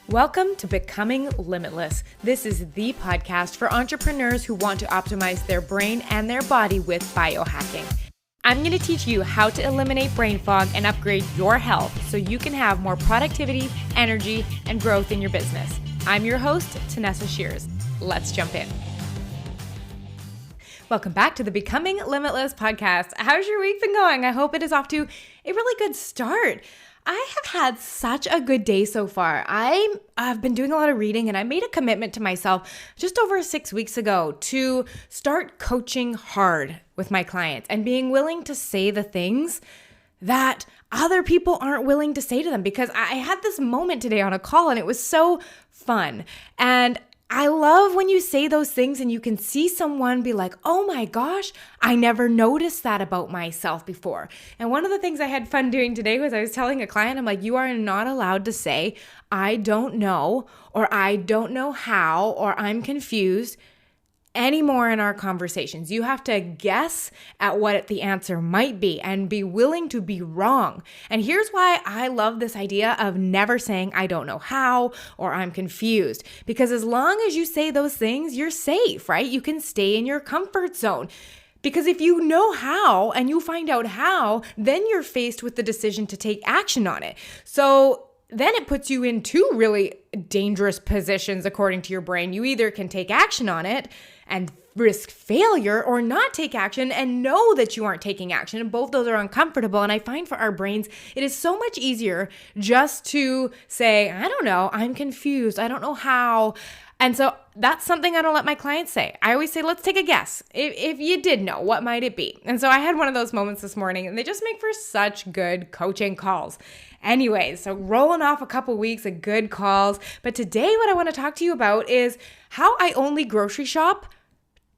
Welcome to Becoming Limitless. This is the podcast for entrepreneurs who want to optimize their brain and their body with biohacking. I'm going to teach you how to eliminate brain fog and upgrade your health so you can have more productivity, energy, and growth in your business. I'm your host, Tanessa Shears. Let's jump in. Welcome back to the Becoming Limitless podcast. How's your week been going? I hope it is off to a really good start. I have had such a good day so far. I've been doing a lot of reading and I made a commitment to myself just over 6 weeks ago to start coaching hard with my clients and being willing to say the things that other people aren't willing to say to them, because I had this moment today on a call and it was so fun. And I love when you say those things and you can see someone be like, oh my gosh, I never noticed that about myself before. And one of the things I had fun doing today was I was telling a client, I'm like, you are not allowed to say, I don't know, or I don't know how, or I'm confused anymore in our conversations. You have to guess at what the answer might be and be willing to be wrong. And here's why I love this idea of never saying, I don't know how, or I'm confused. Because as long as you say those things, you're safe, right? You can stay in your comfort zone. Because if you know how and you find out how, then you're faced with the decision to take action on it. So then it puts you in two really dangerous positions according to your brain. You either can take action on it and risk failure, or not take action and know that you aren't taking action. And both those are uncomfortable. And I find for our brains, it is so much easier just to say, I don't know, I'm confused, I don't know how. And so that's something I don't let my clients say. I always say, let's take a guess. If you did know, what might it be? And so I had one of those moments this morning, and they just make for such good coaching calls. Anyways, so rolling off a couple weeks of good calls. But today what I want to talk to you about is how I only grocery shop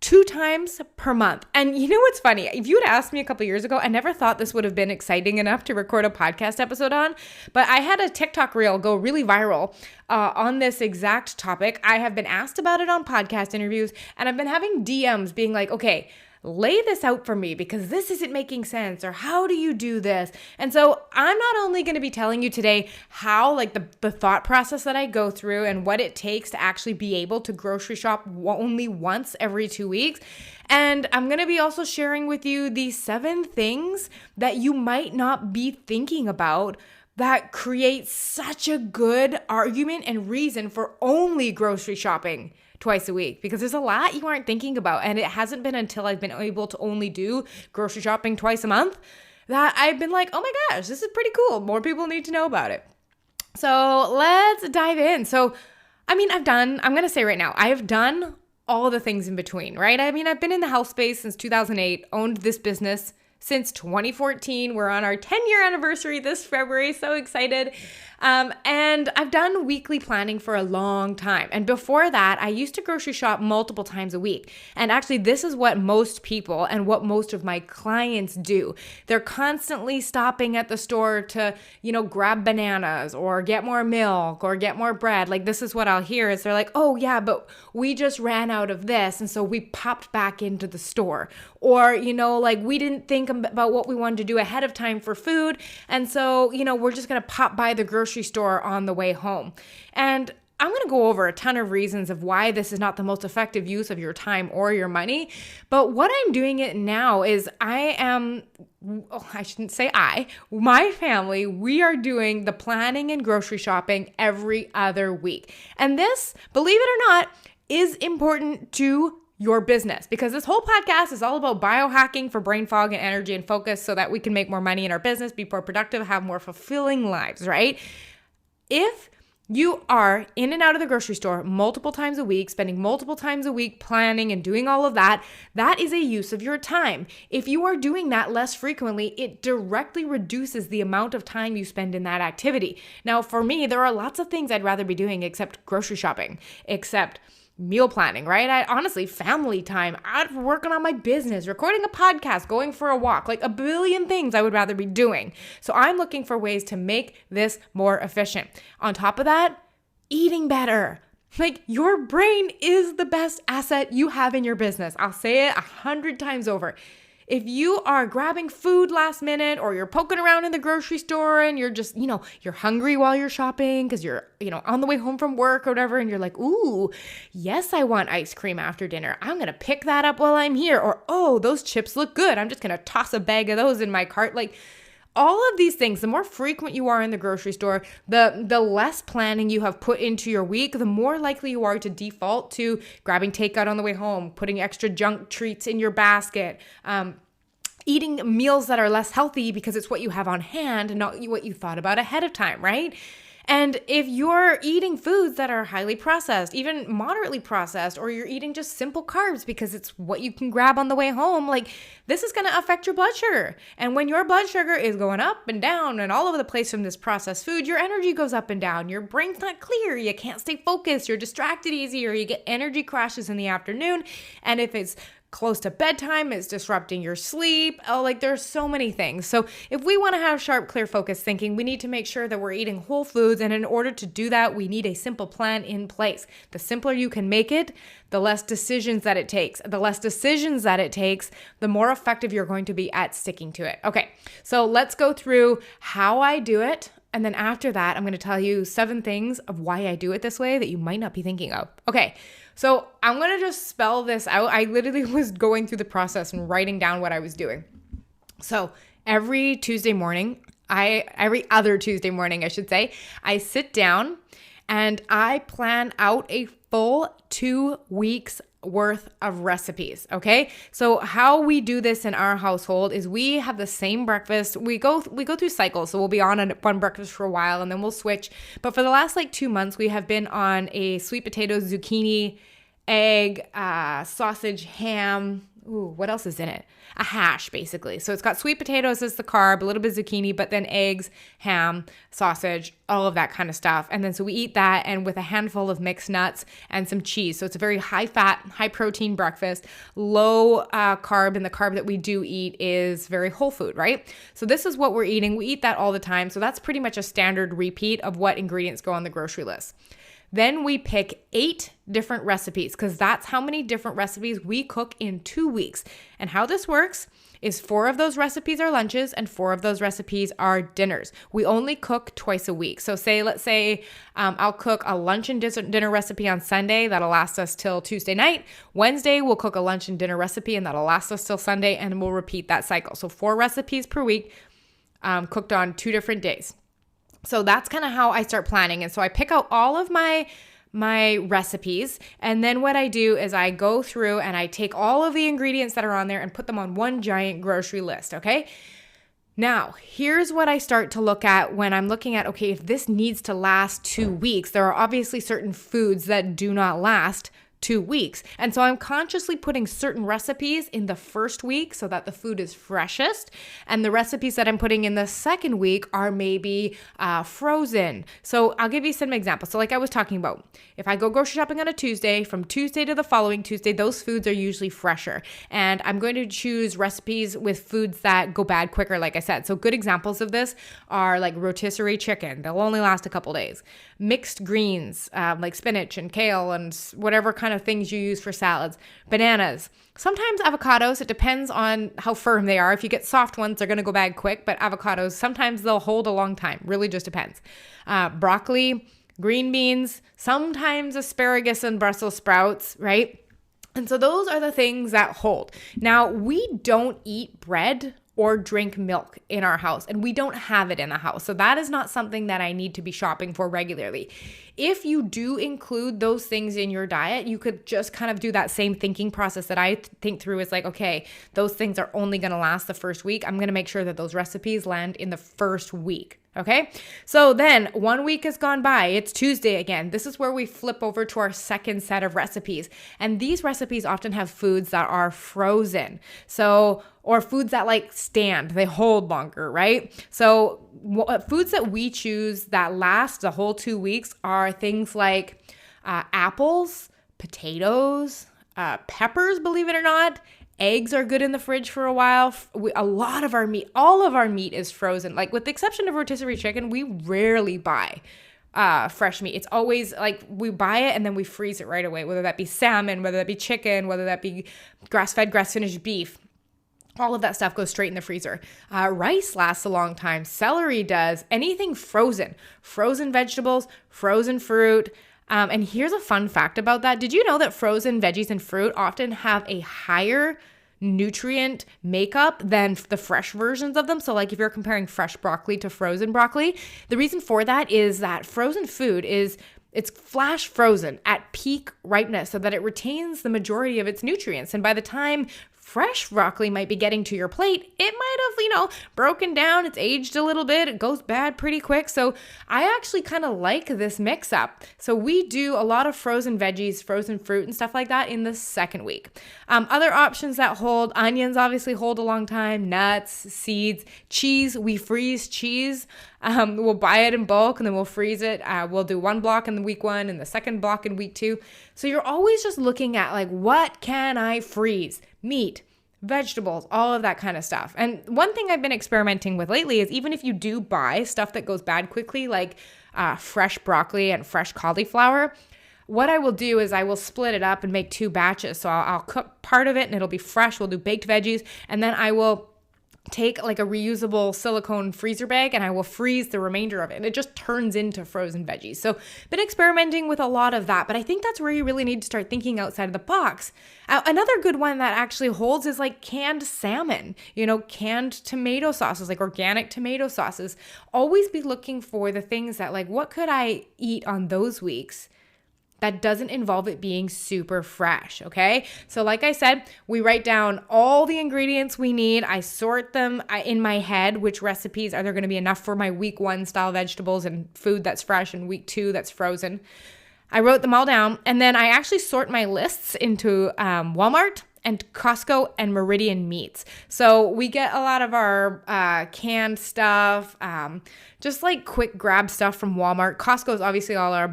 2 times per month. And you know what's funny? If you had asked me a couple years ago, I never thought this would have been exciting enough to record a podcast episode on, but I had a TikTok reel go really viral on this exact topic. I have been asked about it on podcast interviews, and I've been having DMs being like, okay, lay this out for me because this isn't making sense, or how do you do this? And so I'm not only going to be telling you today how, like the thought process that I go through and what it takes to actually be able to grocery shop only once every 2 weeks. And I'm going to be also sharing with you the 7 things that you might not be thinking about that create such a good argument and reason for only grocery shopping twice a week, because there's a lot you aren't thinking about. And it hasn't been until I've been able to only do grocery shopping twice a month that I've been like, oh my gosh, this is pretty cool. More people need to know about it. So let's dive in. So, I'm going to say right now, I have done all the things in between, right? I've been in the health space since 2008, owned this business since 2014. We're on our 10-year anniversary this February. So excited. And I've done weekly planning for a long time. And before that, I used to grocery shop multiple times a week. And actually, this is what most people and what most of my clients do. They're constantly stopping at the store to, grab bananas or get more milk or get more bread. Like, this is what I'll hear is they're like, oh yeah, but we just ran out of this. And so we popped back into the store. Or, we didn't think about what we wanted to do ahead of time for food. And so, we're just going to pop by the grocery store on the way home. And I'm going to go over a ton of reasons of why this is not the most effective use of your time or your money. But what I'm doing it now is my family, we are doing the planning and grocery shopping every other week. And this, believe it or not, is important to your business, because this whole podcast is all about biohacking for brain fog and energy and focus so that we can make more money in our business, be more productive, have more fulfilling lives, right? If you are in and out of the grocery store multiple times a week, spending multiple times a week planning and doing all of that, that is a use of your time. If you are doing that less frequently, it directly reduces the amount of time you spend in that activity. Now, for me, there are lots of things I'd rather be doing except grocery shopping, except meal planning, right? Honestly, family time, I'm working on my business, recording a podcast, going for a walk, like a billion things I would rather be doing. So I'm looking for ways to make this more efficient. On top of that, eating better. Like, your brain is the best asset you have in your business. I'll say it 100 times over. if you are grabbing food last minute, or you're poking around in the grocery store and you're just, you're hungry while you're shopping because you're, on the way home from work or whatever, and you're like, ooh, yes, I want ice cream after dinner. I'm going to pick that up while I'm here. Or, oh, those chips look good. I'm just going to toss a bag of those in my cart. Like, all of these things, the more frequent you are in the grocery store, the less planning you have put into your week, the more likely you are to default to grabbing takeout on the way home, putting extra junk treats in your basket, eating meals that are less healthy because it's what you have on hand and not what you thought about ahead of time, right? And if you're eating foods that are highly processed, even moderately processed, or you're eating just simple carbs because it's what you can grab on the way home, like, this is going to affect your blood sugar. And when your blood sugar is going up and down and all over the place from this processed food, your energy goes up and down. Your brain's not clear. You can't stay focused. You're distracted easier. You get energy crashes in the afternoon. And if it's close to bedtime, it's disrupting your sleep. Oh, like, there's so many things. So if we want to have sharp, clear, focused thinking, we need to make sure that we're eating whole foods. And in order to do that, we need a simple plan in place. The simpler you can make it, the less decisions that it takes. The less decisions that it takes, the more effective you're going to be at sticking to it. Okay, so let's go through how I do it. And then after that, I'm going to tell you 7 things of why I do it this way that you might not be thinking of. Okay, so I'm going to just spell this out. I literally was going through the process and writing down what I was doing. So every Tuesday morning, every other Tuesday morning, I should say, I sit down and I plan out a full 2 weeks worth of recipes. Okay. So how we do this in our household is we have the same breakfast. We go through cycles. So we'll be on one breakfast for a while and then we'll switch. But for the last 2 months, we have been on a sweet potato, zucchini, egg, sausage, ham. Ooh, what else is in it? A hash, basically. So it's got sweet potatoes as the carb, a little bit of zucchini, but then eggs, ham, sausage, all of that kind of stuff. And then so we eat that, and with a handful of mixed nuts and some cheese. So it's a very high fat, high protein breakfast, low carb, and the carb that we do eat is very whole food, right? So this is what we're eating. We eat that all the time. So that's pretty much a standard repeat of what ingredients go on the grocery list. Then we pick 8 different recipes because that's how many different recipes we cook in 2 weeks. And how this works is 4 of those recipes are lunches and 4 of those recipes are dinners. We only cook twice a week. So let's say I'll cook a lunch and dinner recipe on Sunday. That'll last us till Tuesday night. Wednesday, we'll cook a lunch and dinner recipe and that'll last us till Sunday, and we'll repeat that cycle. So 4 recipes per week cooked on 2 different days. So that's kind of how I start planning. And so I pick out all of my recipes. And then what I do is I go through and I take all of the ingredients that are on there and put them on one giant grocery list. Okay. Now, here's what I start to look at when I'm looking at, okay, if this needs to last 2 weeks, there are obviously certain foods that do not last 2 weeks. And so I'm consciously putting certain recipes in the first week so that the food is freshest. And the recipes that I'm putting in the second week are maybe frozen. So I'll give you some examples. So like I was talking about, if I go grocery shopping on a Tuesday, from Tuesday to the following Tuesday, those foods are usually fresher. And I'm going to choose recipes with foods that go bad quicker, like I said. So good examples of this are like rotisserie chicken. They'll only last a couple days. Mixed greens, like spinach and kale and whatever kind of things you use for salads. Bananas. Sometimes avocados. It depends on how firm they are. If you get soft ones, they're going to go bad quick. But avocados, sometimes they'll hold a long time. Really just depends. Broccoli, green beans, sometimes asparagus and Brussels sprouts, right? And so those are the things that hold. Now, we don't eat bread or drink milk in our house, and we don't have it in the house. So that is not something that I need to be shopping for regularly. If you do include those things in your diet, you could just kind of do that same thinking process that I think through is like, okay, those things are only going to last the first week. I'm going to make sure that those recipes land in the first week. Okay, so then 1 week has gone by. It's Tuesday again. This is where we flip over to our second set of recipes. And these recipes often have foods that are frozen. So, or foods that like stand, they hold longer, right? So foods that we choose that last the whole 2 weeks are things like apples, potatoes, peppers, believe it or not. Eggs are good in the fridge for a while. A lot of our meat, all of our meat is frozen. Like with the exception of rotisserie chicken, we rarely buy fresh meat. It's always like we buy it and then we freeze it right away, whether that be salmon, whether that be chicken, whether that be grass-fed, grass-finished beef. All of that stuff goes straight in the freezer. Rice lasts a long time. Celery does. Anything frozen. Frozen vegetables, frozen fruit. And here's a fun fact about that. Did you know that frozen veggies and fruit often have a higher nutrient makeup than the fresh versions of them? So like if you're comparing fresh broccoli to frozen broccoli, the reason for that is that frozen food it's flash frozen at peak ripeness so that it retains the majority of its nutrients. And by the time fresh broccoli might be getting to your plate, it might have, broken down. It's aged a little bit. It goes bad pretty quick. So I actually kind of like this mix up. So we do a lot of frozen veggies, frozen fruit and stuff like that in the second week. Other options that hold, onions obviously hold a long time, nuts, seeds, cheese. We freeze cheese. We'll buy it in bulk and then we'll freeze it. We'll do one block in the week 1 and the second block in week 2. So you're always just looking at like, what can I freeze? Meat, vegetables, all of that kind of stuff. And one thing I've been experimenting with lately is even if you do buy stuff that goes bad quickly, like fresh broccoli and fresh cauliflower, what I will do is I will split it up and make 2 batches. So I'll cook part of it and it'll be fresh. We'll do baked veggies. And then I will take like a reusable silicone freezer bag and I will freeze the remainder of it. And it just turns into frozen veggies. So been experimenting with a lot of that, but I think that's where you really need to start thinking outside of the box. Another good one that actually holds is like canned salmon, canned tomato sauces, like organic tomato sauces. Always be looking for the things that like, what could I eat on those weeks that doesn't involve it being super fresh, okay? So like I said, we write down all the ingredients we need. I sort them in my head, which recipes are there gonna be enough for my week 1 style vegetables and food that's fresh and week 2 that's frozen. I wrote them all down and then I actually sort my lists into Walmart and Costco and Meridian Meats. So we get a lot of our canned stuff, just like quick grab stuff from Walmart. Costco is obviously all our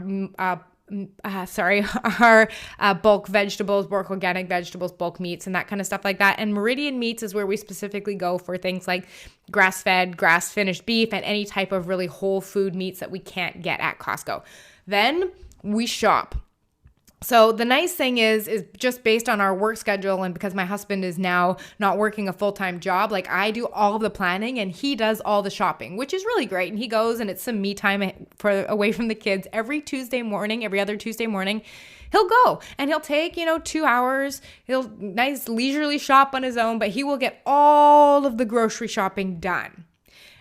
bulk vegetables, bulk organic vegetables, bulk meats, and that kind of stuff like that. And Meridian Meats is where we specifically go for things like grass-fed, grass-finished beef, and any type of really whole food meats that we can't get at Costco. Then we shop. So the nice thing is just based on our work schedule and because my husband is now not working a full-time job, like I do all of the planning and he does all the shopping, which is really great. And he goes and it's some me time away from the kids every other Tuesday morning. He'll go and he'll take, 2 hours. He'll nice leisurely shop on his own, but he will get all of the grocery shopping done.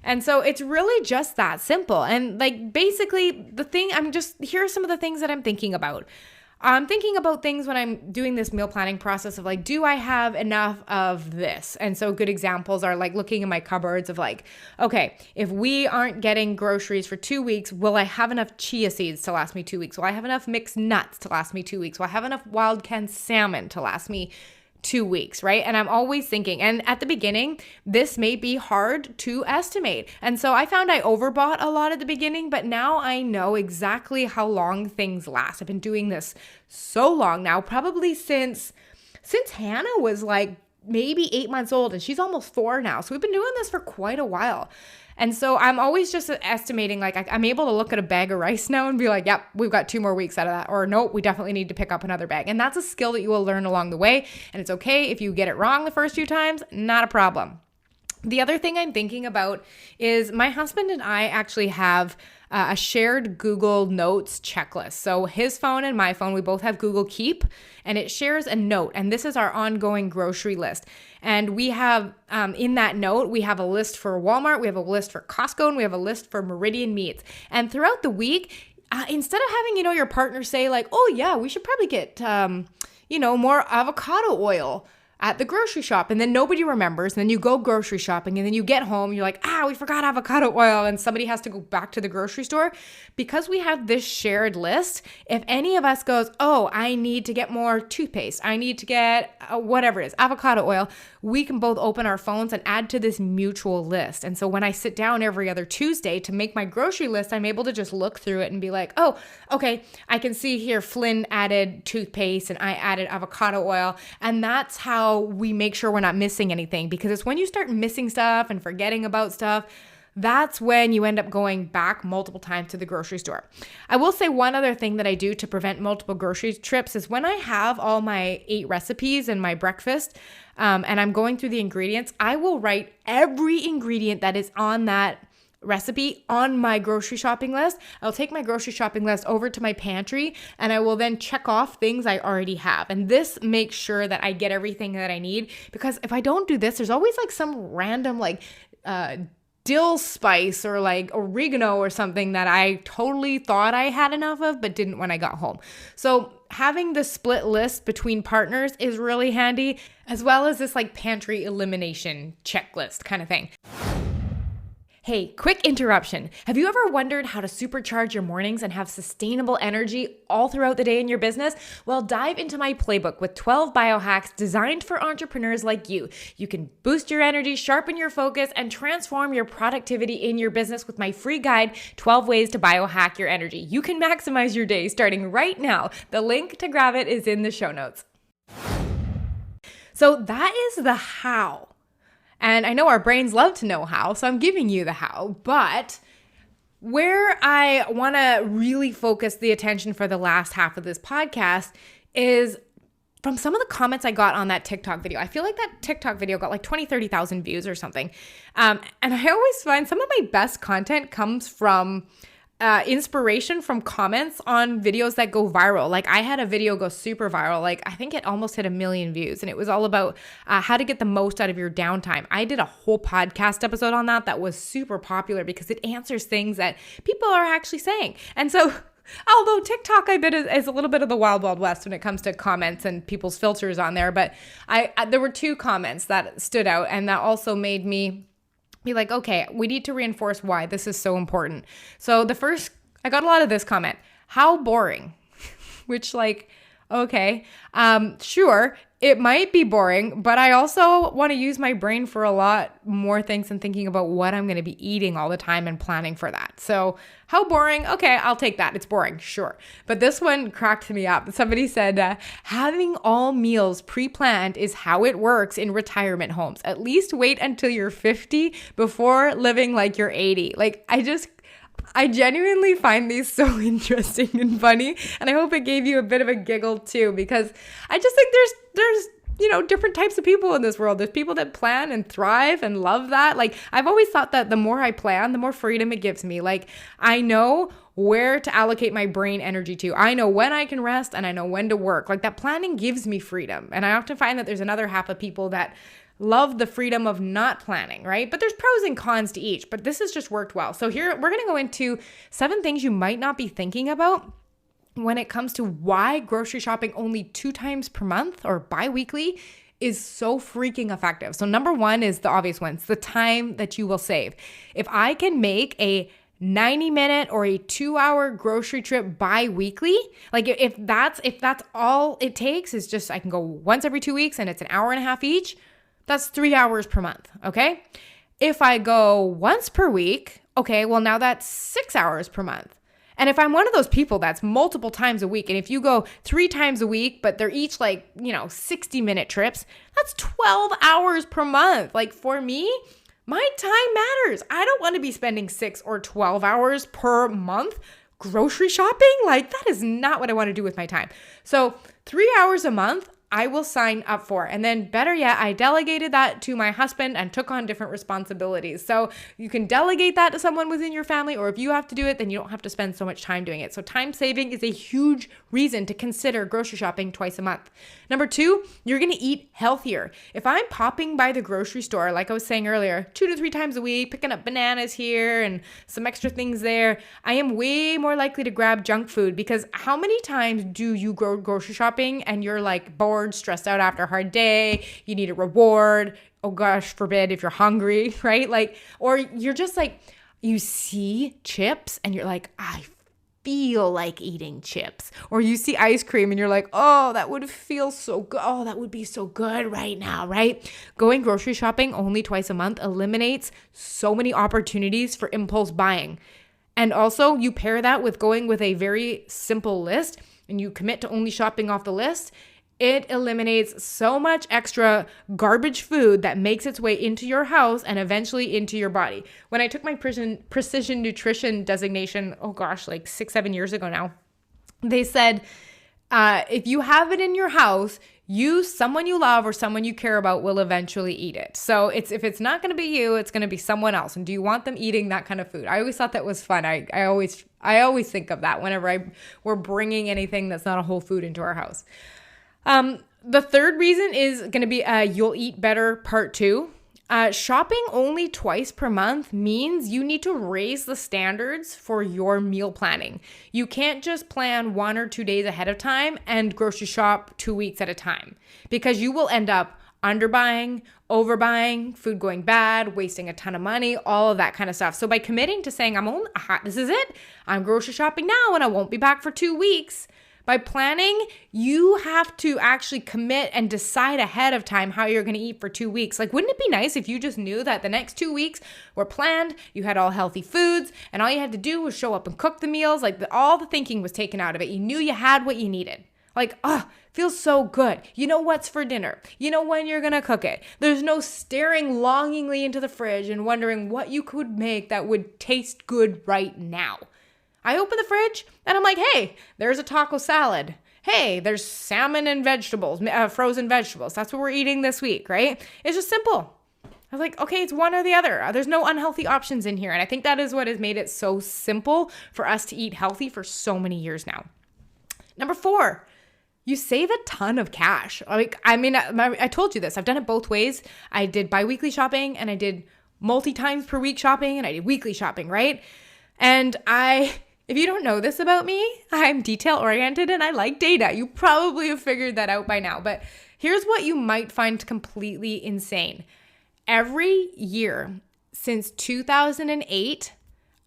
And so it's really just that simple. And like basically here are some of the things that I'm thinking about. I'm thinking about things when I'm doing this meal planning process of like, do I have enough of this? And so good examples are like looking in my cupboards of like, okay, if we aren't getting groceries for 2 weeks, will I have enough chia seeds to last me 2 weeks? Will I have enough mixed nuts to last me 2 weeks? Will I have enough wild canned salmon to last me 2 weeks, right? And I'm always thinking, and at the beginning, this may be hard to estimate. And so I found I overbought a lot at the beginning, but now I know exactly how long things last. I've been doing this so long now, probably since Hannah was like maybe 8 months old and she's almost 4 now. So we've been doing this for quite a while. And so I'm always just estimating, like I'm able to look at a bag of rice now and be like, yep, we've got 2 more weeks out of that. Or nope, we definitely need to pick up another bag. And that's a skill that you will learn along the way. And it's okay if you get it wrong the first few times, not a problem. The other thing I'm thinking about is my husband and I actually have a shared Google Notes checklist. So his phone and my phone, we both have Google Keep, and it shares a note. And this is our ongoing grocery list. And we have, in that note, we have a list for Walmart, we have a list for Costco, and we have a list for Meridian Meats. And throughout the week, instead of having, your partner say like, oh yeah, we should probably get, more avocado oil at the grocery shop, and then nobody remembers, and then you go grocery shopping, and then you get home, you're like, we forgot avocado oil, and somebody has to go back to the grocery store. Because we have this shared list, if any of us goes, I need to get more toothpaste, I need to get whatever it is, avocado oil, we can both open our phones and add to this mutual list. And so when I sit down every other Tuesday to make my grocery list, I'm able to just look through it and be like, okay, I can see here Flynn added toothpaste and I added avocado oil, and that's how we make sure we're not missing anything. Because it's when you start missing stuff and forgetting about stuff, that's when you end up going back multiple times to the grocery store. I will say one other thing that I do to prevent multiple grocery trips is when I have all my 8 recipes and my breakfast, and I'm going through the ingredients, I will write every ingredient that is on that recipe on my grocery shopping list. I'll take my grocery shopping list over to my pantry and I will then check off things I already have. And this makes sure that I get everything that I need, because if I don't do this, there's always like some random dill spice or like oregano or something that I totally thought I had enough of but didn't when I got home. So having the split list between partners is really handy, as well as this like pantry elimination checklist kind of thing. Hey, quick interruption. Have you ever wondered how to supercharge your mornings and have sustainable energy all throughout the day in your business? Well, dive into my playbook with 12 biohacks designed for entrepreneurs like you. You can boost your energy, sharpen your focus, and transform your productivity in your business with my free guide, 12 Ways to Biohack Your Energy. You can maximize your day starting right now. The link to grab it is in the show notes. So that is the how. And I know our brains love to know how, so I'm giving you the how. But where I want to really focus the attention for the last half of this podcast is from some of the comments I got on that TikTok video. I feel like that TikTok video got like 30,000 views or something. And I always find some of my best content comes from inspiration from comments on videos that go viral. Like I had a video go super viral. Like I think it almost hit 1 million views, and it was all about how to get the most out of your downtime. I did a whole podcast episode on that was super popular because it answers things that people are actually saying. And so although TikTok, I bet, is a little bit of the wild, wild west when it comes to comments and people's filters on there, but there were 2 comments that stood out and that also made me be like, okay, we need to reinforce why this is so important. So the first, I got a lot of this comment, how boring, which like, okay, sure, it might be boring, but I also want to use my brain for a lot more things than thinking about what I'm going to be eating all the time and planning for that. So how boring? Okay, I'll take that. It's boring, sure. But this one cracked me up. Somebody said, having all meals pre-planned is how it works in retirement homes. At least wait until you're 50 before living like you're 80. Like I genuinely find these so interesting and funny, and I hope it gave you a bit of a giggle too, because I just think there's different types of people in this world. There's people that plan and thrive and love that. Like I've always thought that the more I plan, the more freedom it gives me. Like I know where to allocate my brain energy to. I know when I can rest and I know when to work. Like that planning gives me freedom. And I often find that there's another half of people that love the freedom of not planning, right? But there's pros and cons to each, but this has just worked well. So here we're going to go into 7 things you might not be thinking about when it comes to why grocery shopping only 2 times per month or bi-weekly is so freaking effective. So number 1 is the obvious one. It's the time that you will save. If I can make a 90-minute or a 2-hour grocery trip bi-weekly, like if that's all it takes is just I can go once every 2 weeks and it's an hour and a half each, that's 3 hours per month, okay? If I go once per week, okay, well now that's 6 hours per month. And if I'm one of those people that's multiple times a week, and if you go 3 times a week, but they're each 60-minute trips, that's 12 hours per month. Like for me, my time matters. I don't want to be spending 6 or 12 hours per month grocery shopping. Like that is not what I want to do with my time. So 3 hours a month, I will sign up for. And then better yet, I delegated that to my husband and took on different responsibilities. So you can delegate that to someone within your family, or if you have to do it, then you don't have to spend so much time doing it. So time saving is a huge reason to consider grocery shopping twice a month. Number 2, you're going to eat healthier. If I'm popping by the grocery store, like I was saying earlier, 2 to 3 times a week, picking up bananas here and some extra things there, I am way more likely to grab junk food, because how many times do you go grocery shopping and you're like bored, stressed out after a hard day, you need a reward, oh gosh forbid if you're hungry, right? Like, or you're just like, you see chips and you're like, I feel like eating chips. Or you see ice cream and you're like, oh, that would feel so good. Oh, that would be so good right now, right? Going grocery shopping only twice a month eliminates so many opportunities for impulse buying. And also you pair that with going with a very simple list and you commit to only shopping off the list. It eliminates so much extra garbage food that makes its way into your house and eventually into your body. When I took my precision nutrition designation, like 6-7 years ago now, they said, if you have it in your house, someone you love or someone you care about will eventually eat it. So if it's not going to be you, it's going to be someone else. And do you want them eating that kind of food? I always thought that was fun. I always think of that whenever we're bringing anything that's not a whole food into our house. The third reason is going to be you'll eat better part 2. Shopping only twice per month means you need to raise the standards for your meal planning. You can't just plan 1 or 2 days ahead of time and grocery shop 2 weeks at a time, because you will end up underbuying, overbuying, food going bad, wasting a ton of money, all of that kind of stuff. So by committing to saying, this is it, I'm grocery shopping now and I won't be back for 2 weeks. By planning, you have to actually commit and decide ahead of time how you're going to eat for 2 weeks. Like, wouldn't it be nice if you just knew that the next 2 weeks were planned, you had all healthy foods, and all you had to do was show up and cook the meals? Like, all the thinking was taken out of it. You knew you had what you needed. Like, feels so good. You know what's for dinner. You know when you're going to cook it. There's no staring longingly into the fridge and wondering what you could make that would taste good right now. I open the fridge and I'm like, hey, there's a taco salad. Hey, there's salmon and vegetables, frozen vegetables. That's what we're eating this week, right? It's just simple. I was like, okay, it's one or the other. There's no unhealthy options in here. And I think that is what has made it so simple for us to eat healthy for so many years now. Number 4, you save a ton of cash. I told you this. I've done it both ways. I did bi-weekly shopping and I did multi-times per week shopping and I did weekly shopping, right? And if you don't know this about me, I'm detail-oriented and I like data. You probably have figured that out by now. But here's what you might find completely insane. Every year since 2008,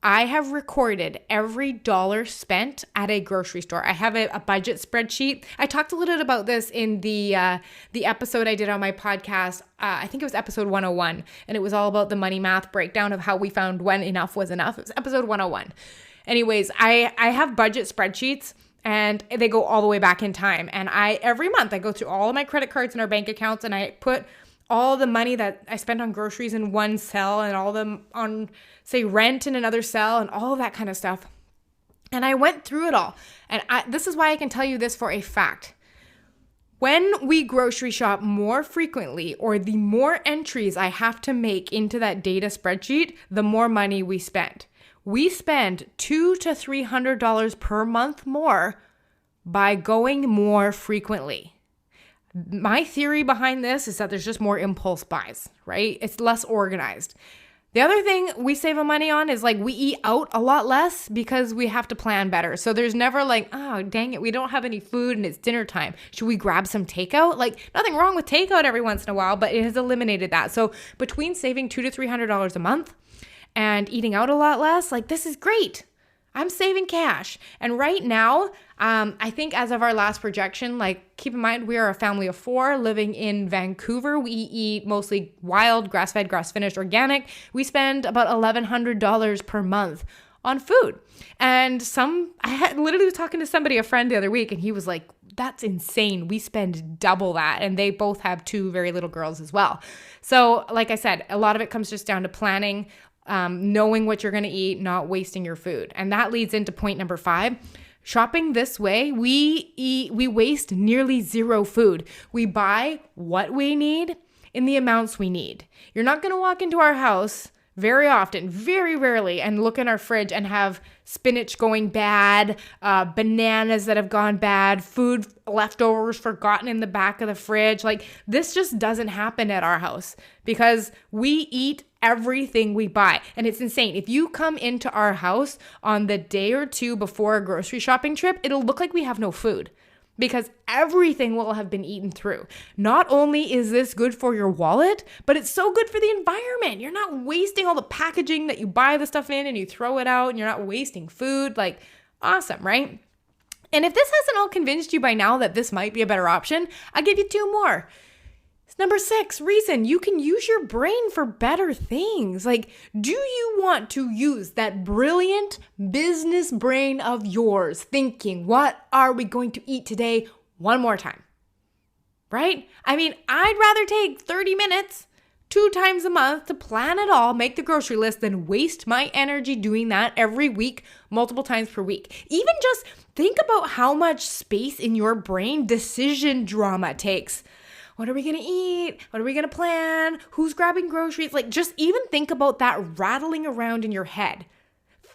I have recorded every dollar spent at a grocery store. I have a budget spreadsheet. I talked a little bit about this in the episode I did on my podcast. I think it was episode 101, and it was all about the money math breakdown of how we found when enough was enough. It was episode 101. Anyways, I have budget spreadsheets and they go all the way back in time. And every month I go through all of my credit cards and our bank accounts and I put all the money that I spent on groceries in one cell and all of them on, say, rent in another cell and all of that kind of stuff. And I went through it all. And this is why I can tell you this for a fact. When we grocery shop more frequently, or the more entries I have to make into that data spreadsheet, the more money we spend. We spend $200 to $300 per month more by going more frequently. My theory behind this is that there's just more impulse buys, right? It's less organized. The other thing we save money on is we eat out a lot less because we have to plan better. So there's never oh, dang it, we don't have any food and it's dinner time. Should we grab some takeout? Nothing wrong with takeout every once in a while, but it has eliminated that. So between saving $200 to $300 a month and eating out a lot less, this is great. I'm saving cash. And right now, I think as of our last projection, keep in mind, we are a family of 4 living in Vancouver. We eat mostly wild, grass-fed, grass-finished, organic. We spend about $1,100 per month on food. And I literally was talking to somebody, a friend the other week, and he was like, that's insane. We spend double that. And they both have 2 very little girls as well. So like I said, a lot of it comes just down to planning, knowing what you're going to eat, not wasting your food. And that leads into point number 5. Shopping this way, we waste nearly zero food. We buy what we need in the amounts we need. You're not going to walk into our house very often, very rarely, and look in our fridge and have spinach going bad, bananas that have gone bad, food leftovers forgotten in the back of the fridge. This just doesn't happen at our house because we eat everything we buy. And it's insane. If you come into our house on the day or 2 before a grocery shopping trip, it'll look like we have no food because everything will have been eaten through. Not only is this good for your wallet, but it's so good for the environment. You're not wasting all the packaging that you buy the stuff in and you throw it out, and you're not wasting food. Awesome, right? And if this hasn't all convinced you by now that this might be a better option, I'll give you 2 more. Number 6, reason you can use your brain for better things. Do you want to use that brilliant business brain of yours thinking, what are we going to eat today, one more time? right? I mean, I'd rather take 30 minutes 2 times a month to plan it all, make the grocery list, than waste my energy doing that every week, multiple times per week. Even just think about how much space in your brain decision drama takes. What are we going to eat? What are we going to plan? Who's grabbing groceries? Like, just even think about that rattling around in your head.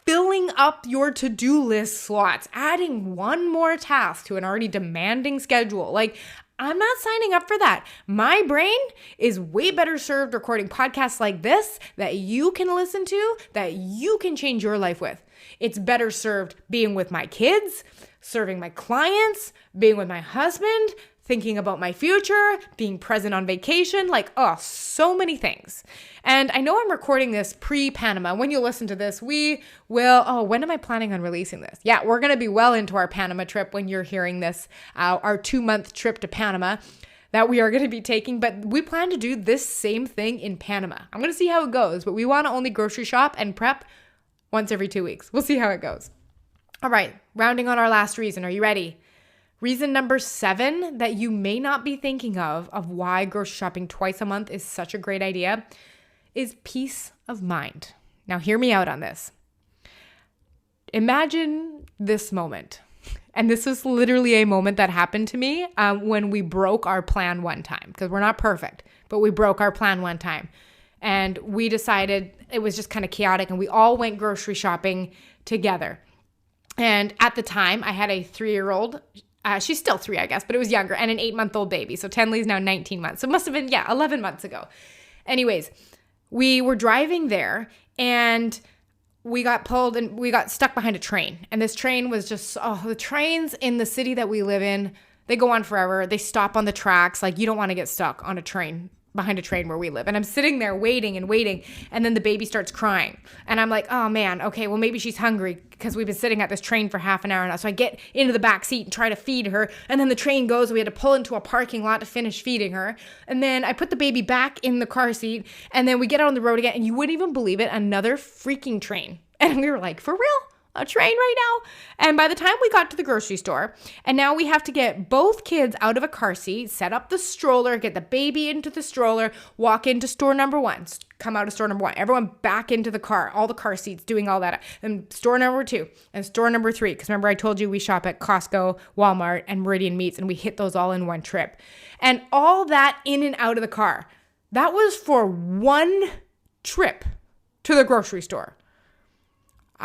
Filling up your to-do list slots, adding one more task to an already demanding schedule. Like, I'm not signing up for that. My brain is way better served recording podcasts like this that you can listen to, that you can change your life with. It's better served being with my kids, serving my clients, being with my husband, thinking about my future, being present on vacation, like, so many things. And I know I'm recording this pre-Panama. When you listen to this, we will, when am I planning on releasing this? Yeah, we're going to be well into our Panama trip when you're hearing this, our 2-month trip to Panama that we are going to be taking. But we plan to do this same thing in Panama. I'm going to see how it goes, but we want to only grocery shop and prep once every 2 weeks. We'll see how it goes. All right, rounding on our last reason. Are you ready? Reason number 7 that you may not be thinking of why grocery shopping twice a month is such a great idea is peace of mind. Now, hear me out on this. Imagine this moment. And this is literally a moment that happened to me when we broke our plan one time, because we're not perfect, but we broke our plan one time. And we decided it was just kind of chaotic, and we all went grocery shopping together. And at the time, I had a 3-year-old. She's still 3, I guess, but it was younger, and an 8-month-old baby. So Tenley's now 19 months. So it must have been, 11 months ago. Anyways, we were driving there, and we got pulled and we got stuck behind a train. And this train was just, the trains in the city that we live in, they go on forever. They stop on the tracks. Like, you don't want to get stuck on a train, behind a train where we live. And I'm sitting there waiting. And then the baby starts crying. And I'm like, oh man, okay, well maybe she's hungry because we've been sitting at this train for half an hour now. So I get into the back seat and try to feed her. And then the train goes, we had to pull into a parking lot to finish feeding her. And then I put the baby back in the car seat. And then we get on the road again. And you wouldn't even believe it, another freaking train. And we were like, for real? A train right now? And by the time we got to the grocery store, and now we have to get both kids out of a car seat, set up the stroller, get the baby into the stroller, walk into store number 1, come out of store number 1, everyone back into the car, all the car seats, doing all that. And store number 2 and store number 3, because remember I told you we shop at Costco, Walmart, and Meridian Meats, and we hit those all in one trip. And all that in and out of the car, that was for one trip to the grocery store.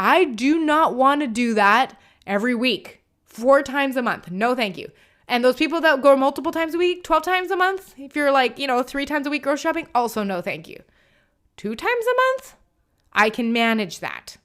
I do not want to do that every week, 4 times a month. No, thank you. And those people that go multiple times a week, 12 times a month, if you're like, 3 times a week grocery shopping, also no, thank you. 2 times a month, I can manage that.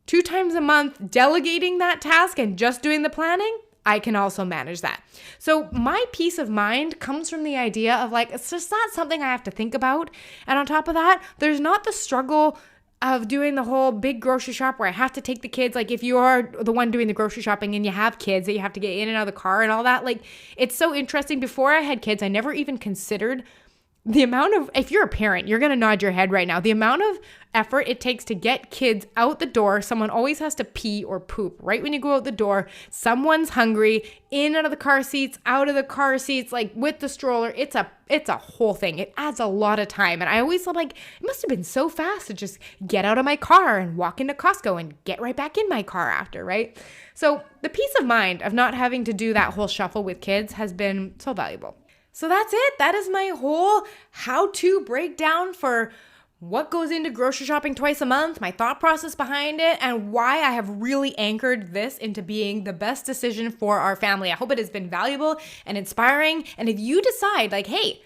2 times a month, delegating that task and just doing the planning, I can also manage that. So my peace of mind comes from the idea of like, it's just not something I have to think about. And on top of that, there's not the struggle of doing the whole big grocery shop where I have to take the kids. Like if you are the one doing the grocery shopping and you have kids that you have to get in and out of the car and all that, like it's so interesting. Before I had kids, I never even considered the amount of, if you're a parent, you're going to nod your head right now. The amount of effort it takes to get kids out the door. Someone always has to pee or poop right when you go out the door. Someone's hungry, in and out of the car seats, out of the car seats, like with the stroller. It's a whole thing. It adds a lot of time. And I always thought like, it must have been so fast to just get out of my car and walk into Costco and get right back in my car after, right? So the peace of mind of not having to do that whole shuffle with kids has been so valuable. So that's it. That is my whole how-to breakdown for what goes into grocery shopping twice a month, my thought process behind it, and why I have really anchored this into being the best decision for our family. I hope it has been valuable and inspiring. And if you decide like, hey,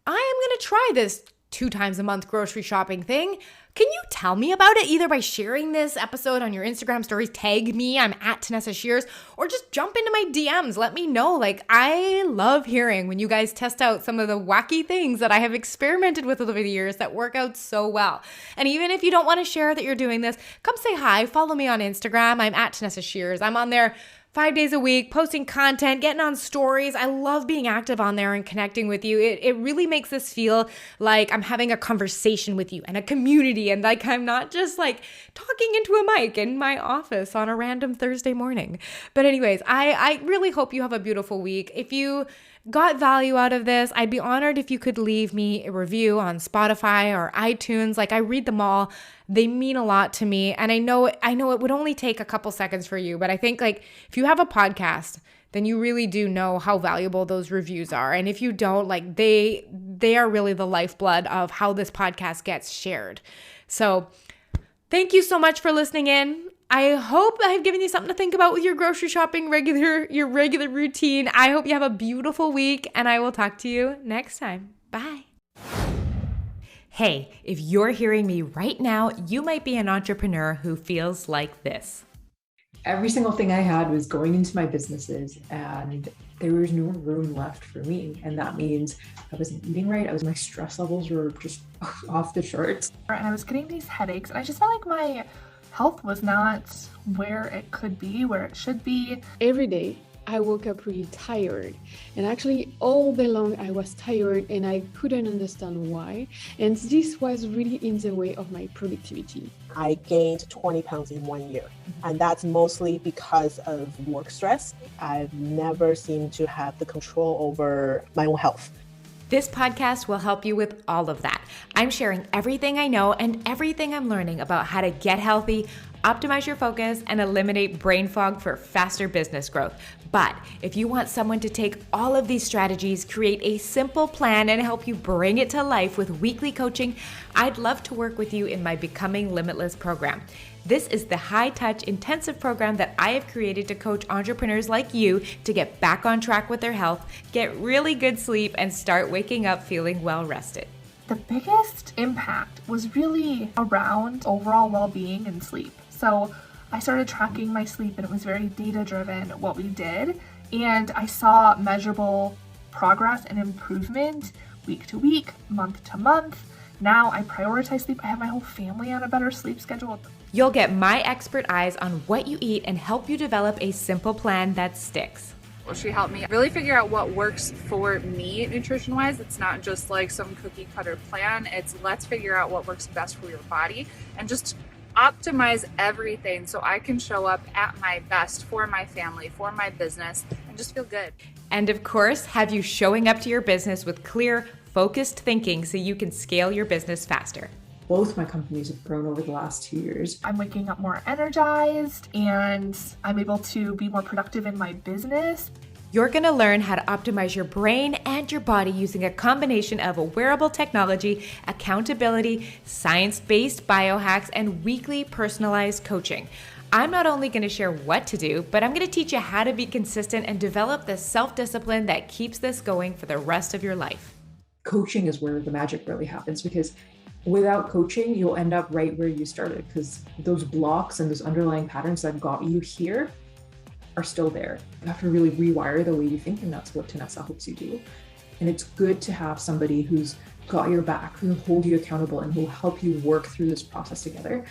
I am going to try this 2 times a month grocery shopping thing, can you tell me about it either by sharing this episode on your Instagram stories, tag me, I'm at Tanessa Shears, or just jump into my DMs. Let me know. Like, I love hearing when you guys test out some of the wacky things that I have experimented with over the years that work out so well. And even if you don't want to share that you're doing this, come say hi. Follow me on Instagram. I'm at Tanessa Shears. I'm on there 5 days a week, posting content, getting on stories. I love being active on there and connecting with you. It really makes this feel like I'm having a conversation with you and a community reality and like I'm not just like talking into a mic in my office on a random Thursday morning. But anyways, I really hope you have a beautiful week. If you got value out of this, I'd be honored if you could leave me a review on Spotify or iTunes. Like I read them all. They mean a lot to me. And I know it would only take a couple seconds for you, but I think like if you have a podcast, then you really do know how valuable those reviews are. And if you don't, like they are really the lifeblood of how this podcast gets shared. So thank you so much for listening in. I hope I've given you something to think about with your grocery shopping, your regular routine. I hope you have a beautiful week, and I will talk to you next time. Bye. Hey, if you're hearing me right now, you might be an entrepreneur who feels like this. Every single thing I had was going into my businesses, and there was no room left for me. And that means I wasn't eating right. My stress levels were just off the charts. And I was getting these headaches, and I just felt like my health was not where it could be, where it should be. Every day I woke up really tired, and actually all day long I was tired and I couldn't understand why. And this was really in the way of my productivity. I gained 20 pounds in 1 year, and that's mostly because of work stress. I've never seemed to have the control over my own health. This podcast will help you with all of that. I'm sharing everything I know and everything I'm learning about how to get healthy, optimize your focus, and eliminate brain fog for faster business growth. But if you want someone to take all of these strategies, create a simple plan, and help you bring it to life with weekly coaching, I'd love to work with you in my Becoming Limitless program. This is the high-touch, intensive program that I have created to coach entrepreneurs like you to get back on track with their health, get really good sleep, and start waking up feeling well-rested. The biggest impact was really around overall well-being and sleep. So I started tracking my sleep, and it was very data-driven what we did. And I saw measurable progress and improvement week to week, month to month. Now I prioritize sleep. I have my whole family on a better sleep schedule. You'll get my expert eyes on what you eat and help you develop a simple plan that sticks. Well, she helped me really figure out what works for me nutrition-wise. It's not just like some cookie cutter plan. It's let's figure out what works best for your body and just optimize everything so I can show up at my best for my family, for my business, and just feel good. And of course, have you showing up to your business with clear, focused thinking so you can scale your business faster. Both my companies have grown over the last 2 years. I'm waking up more energized, and I'm able to be more productive in my business. You're going to learn how to optimize your brain and your body using a combination of wearable technology, accountability, science-based biohacks, and weekly personalized coaching. I'm not only going to share what to do, but I'm going to teach you how to be consistent and develop the self-discipline that keeps this going for the rest of your life. Coaching is where the magic really happens, because without coaching, you'll end up right where you started, because those blocks and those underlying patterns that got you here are still there. You have to really rewire the way you think, and that's what Tanessa helps you do. And it's good to have somebody who's got your back, who will hold you accountable, and who will help you work through this process together.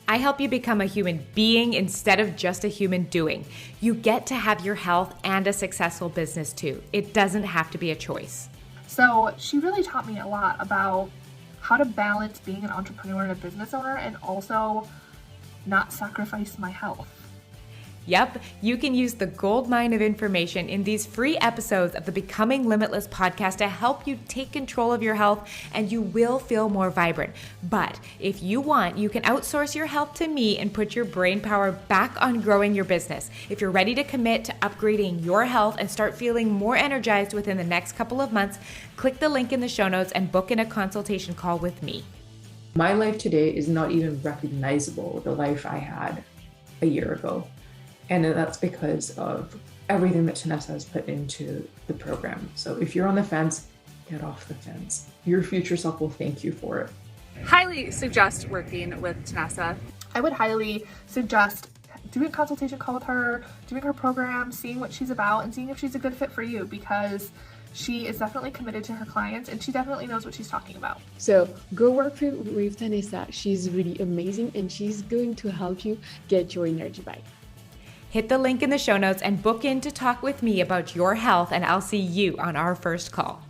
I help you become a human being instead of just a human doing. You get to have your health and a successful business too. It doesn't have to be a choice. So she really taught me a lot about how to balance being an entrepreneur and a business owner, and also not sacrifice my health. Yep, you can use the gold mine of information in these free episodes of the Becoming Limitless podcast to help you take control of your health, and you will feel more vibrant. But if you want, you can outsource your health to me and put your brain power back on growing your business. If you're ready to commit to upgrading your health and start feeling more energized within the next couple of months, click the link in the show notes and book in a consultation call with me. My life today is not even recognizable with the life I had a year ago. And that's because of everything that Tanessa has put into the program. So if you're on the fence, get off the fence. Your future self will thank you for it. Highly suggest working with Tanessa. I would highly suggest doing a consultation call with her, doing her program, seeing what she's about, and seeing if she's a good fit for you, because she is definitely committed to her clients, and she definitely knows what she's talking about. So go work with Tanessa. She's really amazing, and she's going to help you get your energy back. Hit the link in the show notes and book in to talk with me about your health, and I'll see you on our first call.